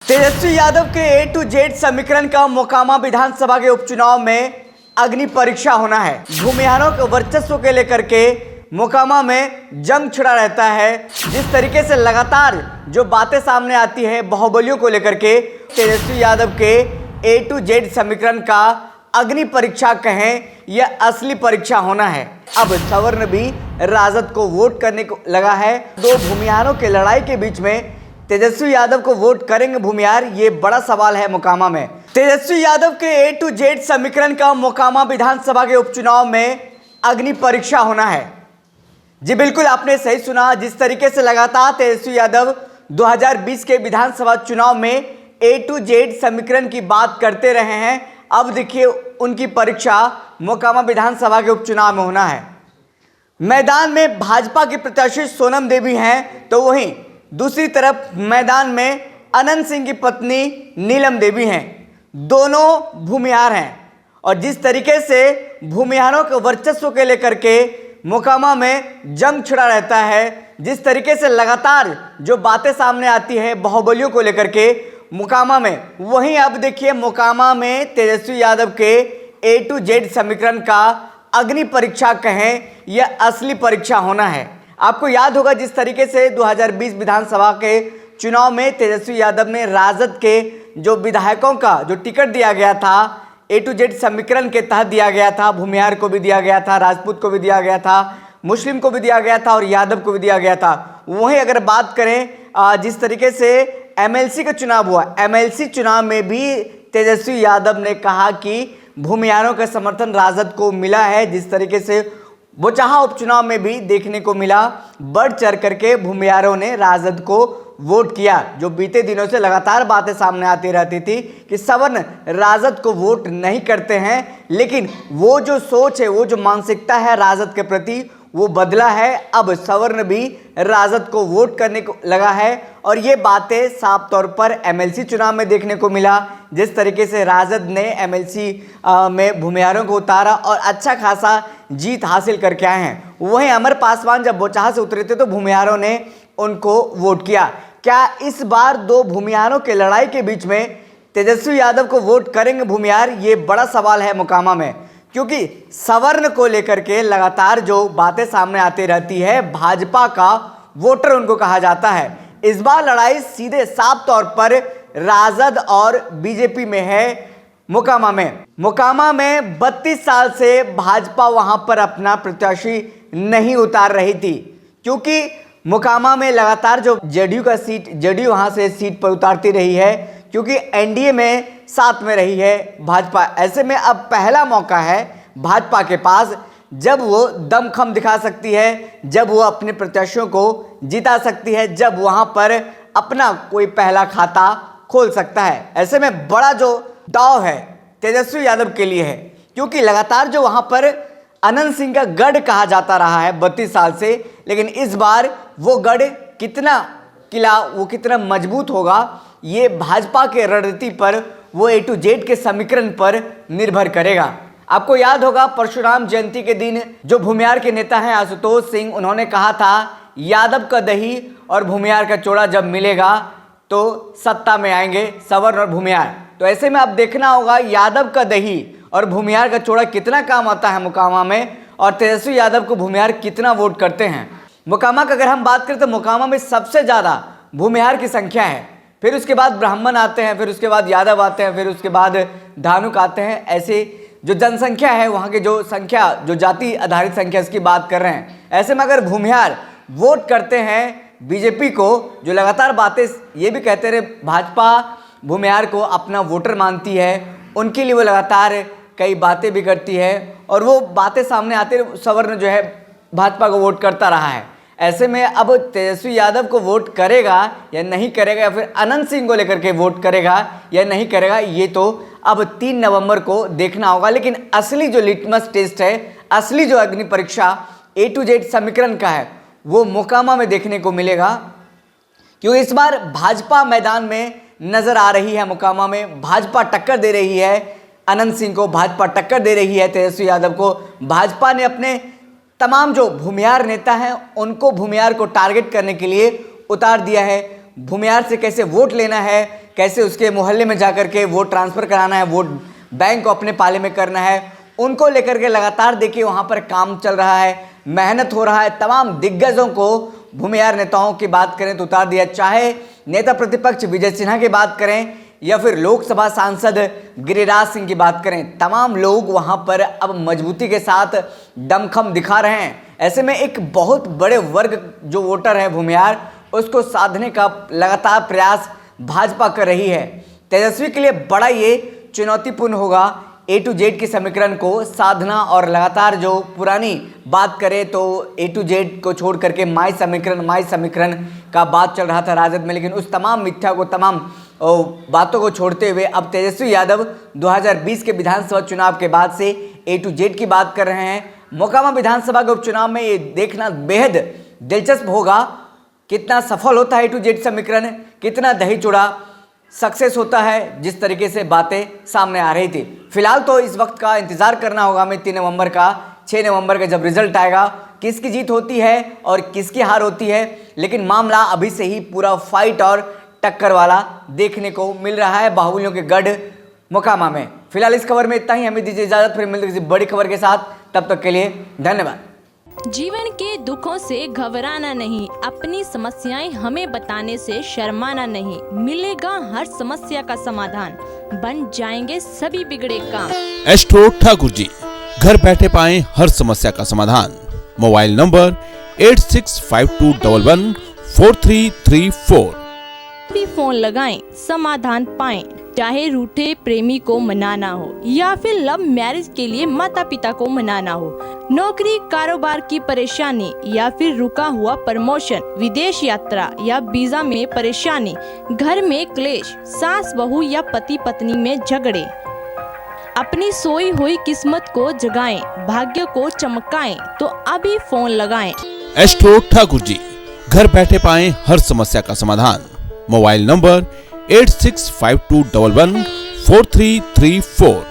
तेजस्वी यादव के ए to Z समीकरण का मोकामा विधानसभा के उपचुनाव में अग्नि परीक्षा होना है। भूमिहारों के वर्चस्व के लेकर के मोकामा में जंग छिड़ा रहता है। जिस तरीके से लगातार जो बातें सामने आती है बाहुबलियों को लेकर के, तेजस्वी यादव के ए टू जेड समीकरण का अग्नि परीक्षा कहें या असली परीक्षा होना है। अब सवर्ण भी राजद को वोट करने को लगा है। दो भूमिहारों के लड़ाई के बीच में तेजस्वी यादव को वोट करेंगे भूमिहार, ये बड़ा सवाल है मोकामा में। तेजस्वी यादव के ए टू जेड समीकरण का मोकामा विधानसभा के उपचुनाव में अग्नि परीक्षा होना है। जी बिल्कुल, आपने सही सुना। जिस तरीके से लगातार तेजस्वी यादव 2020 के विधानसभा चुनाव में ए टू जेड समीकरण की बात करते रहे हैं, अब देखिए उनकी परीक्षा मोकामा विधानसभा के उपचुनाव में होना है। मैदान में भाजपा की प्रत्याशी सोनम देवी हैं, तो वहीं दूसरी तरफ मैदान में अनंत सिंह की पत्नी नीलम देवी हैं। दोनों भूमिहार हैं और जिस तरीके से भूमिहारों के वर्चस्व के लेकर के मोकामा में जंग छिड़ा रहता है, जिस तरीके से लगातार जो बातें सामने आती है बाहुबलियों को लेकर के मोकामा में, वहीं अब देखिए मोकामा में तेजस्वी यादव के ए टू जेड समीकरण का अग्नि परीक्षा कहें या असली परीक्षा होना है। आपको याद होगा जिस तरीके से 2020 विधानसभा के चुनाव में तेजस्वी यादव ने राजद के जो विधायकों का जो टिकट दिया गया था, ए टू जेड समीकरण के तहत दिया गया था। भूमिहार को भी दिया गया था, राजपूत को भी दिया गया था, मुस्लिम को भी दिया गया था और यादव को भी दिया गया था। वहीं अगर बात करें जिस तरीके से एमएलसी का चुनाव हुआ, एमएलसी चुनाव में भी तेजस्वी यादव ने कहा कि भूमिहारों का समर्थन राजद को मिला है। जिस तरीके से वो चाहा उपचुनाव में भी देखने को मिला, बढ़ चढ़ करके भूमिहारों ने राजद को वोट किया। जो बीते दिनों से लगातार बातें सामने आती रहती थी कि सवर्ण राजद को वोट नहीं करते हैं, लेकिन वो जो सोच है, वो जो मानसिकता है राजद के प्रति, वो बदला है। अब सवर्ण भी राजद को वोट करने को लगा है और ये बातें साफ तौर पर एमएलसी चुनाव में देखने को मिला। जिस तरीके से राजद ने एमएलसी में भूमिहारों को उतारा और अच्छा खासा जीत हासिल करके आए हैं। वहीं अमर पासवान जब बोचाहा से उतरे थे तो भूमिहारों ने उनको वोट किया। क्या इस बार दो भूमिहारों के लड़ाई के बीच में तेजस्वी यादव को वोट करेंगे भूमिहार, ये बड़ा सवाल है मोकामा में, क्योंकि सवर्ण को लेकर के लगातार जो बातें सामने आती रहती है, भाजपा का वोटर उनको कहा जाता है। इस बार लड़ाई सीधे साफ तौर पर राजद और बीजेपी में है। मोकामा में 32 साल से भाजपा वहां पर अपना प्रत्याशी नहीं उतार रही थी, क्योंकि मोकामा में लगातार जो जेडीयू वहां से सीट पर उतारती रही है, क्योंकि एनडीए में साथ में रही है भाजपा। ऐसे में अब पहला मौका है भाजपा के पास, जब वो दमखम दिखा सकती है, जब वो अपने प्रत्याशियों को जिता सकती है, जब वहां पर अपना कोई पहला खाता खोल सकता है। ऐसे में बड़ा जो दाव है तेजस्वी यादव के लिए है, क्योंकि लगातार जो वहां पर अनंत सिंह का गढ़ कहा जाता रहा है 32 साल से, लेकिन इस बार वो गढ़ कितना किला, वो कितना मजबूत होगा, ये भाजपा के रणनीति पर, वो ए टू जेड के समीकरण पर निर्भर करेगा। आपको याद होगा परशुराम जयंती के दिन जो भूमिहार के नेता हैं आशुतोष सिंह, उन्होंने कहा था यादव का दही और भूमिहार का चोड़ा जब मिलेगा तो सत्ता में आएंगे सवर्ण और भूमिहार। तो ऐसे में अब देखना होगा यादव का दही और भूमिहार का चोड़ा कितना काम आता है मोकामा में, और तेजस्वी यादव को भूमिहार कितना वोट करते हैं। मोकामा का अगर हम बात करें तो मोकामा में सबसे ज़्यादा भूमिहार की संख्या है, फिर उसके बाद ब्राह्मण आते हैं, फिर उसके बाद यादव आते हैं, फिर उसके बाद धानुक आते हैं। ऐसे जो जनसंख्या है, वहाँ की जो संख्या, जो जाति आधारित संख्या, इसकी बात कर रहे हैं। ऐसे में अगर भूमिहार वोट करते हैं बीजेपी को, जो लगातार बातें ये भी कहते रहे भाजपा भूमिहार को अपना वोटर मानती है, उनके लिए वो लगातार कई बातें भी करती है और वो बातें सामने आते सवर्ण जो है भाजपा को वोट करता रहा है। ऐसे में अब तेजस्वी यादव को वोट करेगा या नहीं करेगा, या फिर अनंत सिंह को लेकर के वोट करेगा या नहीं करेगा, ये तो अब 3 नवंबर को देखना होगा। लेकिन असली जो लिटमस टेस्ट है, असली जो अग्नि परीक्षा ए टू जेड समीकरण का है, वो मोकामा में देखने को मिलेगा, क्योंकि इस बार भाजपा मैदान में नजर आ रही है। मोकामा में भाजपा टक्कर दे रही है अनंत सिंह को, भाजपा टक्कर दे रही है तेजस्वी यादव को। भाजपा ने अपने तमाम जो भूमिहार नेता हैं उनको भूमिहार को टारगेट करने के लिए उतार दिया है। भूमिहार से कैसे वोट लेना है, कैसे उसके मोहल्ले में जाकर के वोट ट्रांसफ़र कराना है, वोट बैंक को अपने पाले में करना है, उनको लेकर के लगातार देखिए वहाँ पर काम चल रहा है, मेहनत हो रहा है। तमाम दिग्गजों को भूमिहार नेताओं की बात करें तो उतार दिया, चाहे नेता प्रतिपक्ष विजय सिन्हा की बात करें या फिर लोकसभा सांसद गिरिराज सिंह की बात करें, तमाम लोग वहां पर अब मजबूती के साथ दमखम दिखा रहे हैं। ऐसे में एक बहुत बड़े वर्ग जो वोटर है भूमिहार, उसको साधने का लगातार प्रयास भाजपा कर रही है। तेजस्वी के लिए बड़ा ये चुनौतीपूर्ण होगा A to Z के समीकरण को साधना, और लगातार जो पुरानी बात करें तो A to Z को छोड़ करके माई समीकरण का बात चल रहा था राजद में, लेकिन उस तमाम मिथ्या को, तमाम बातों को छोड़ते हुए अब तेजस्वी यादव 2020 के विधानसभा चुनाव के बाद से A to Z की बात कर रहे हैं। मोकामा विधानसभा के उपचुनाव में ये देखना बेहद दिलचस्प होगा, कितना सफल होता है A to Z समीकरण, कितना दही चूड़ा सक्सेस होता है, जिस तरीके से बातें सामने आ रही थी। फिलहाल तो इस वक्त का इंतजार करना होगा हमें 3 नवंबर का, 6 नवंबर का जब रिजल्ट आएगा, किसकी जीत होती है और किसकी हार होती है। लेकिन मामला अभी से ही पूरा फाइट और टक्कर वाला देखने को मिल रहा है बाहुबलियों के गढ़ मोकामा में। फिलहाल इस खबर में इतना ही, हमें दीजिए इजाजत, फिर मिलते किसी बड़ी खबर के साथ, तब तक के लिए धन्यवाद। जीवन के दुखों से घबराना नहीं, अपनी समस्याएं हमें बताने से शर्माना नहीं, मिलेगा हर समस्या का समाधान, बन जाएंगे सभी बिगड़े काम। एस्ट्रो ठाकुर जी, घर बैठे पाएं हर समस्या का समाधान। Mobile number 8652114334। भी फोन लगाएं, समाधान पाएं। चाहे रूठे प्रेमी को मनाना हो या फिर लव मैरिज के लिए माता पिता को मनाना हो, नौकरी कारोबार की परेशानी या फिर रुका हुआ प्रमोशन, विदेश यात्रा या वीजा में परेशानी, घर में क्लेश, सास बहू या पति पत्नी में झगड़े, अपनी सोई हुई किस्मत को जगाएं, भाग्य को चमकाएं, तो अभी फोन लगाएं। एस्ट्रो ठाकुर जी, घर बैठे पाएं हर समस्या का समाधान। Mobile number 8652114334।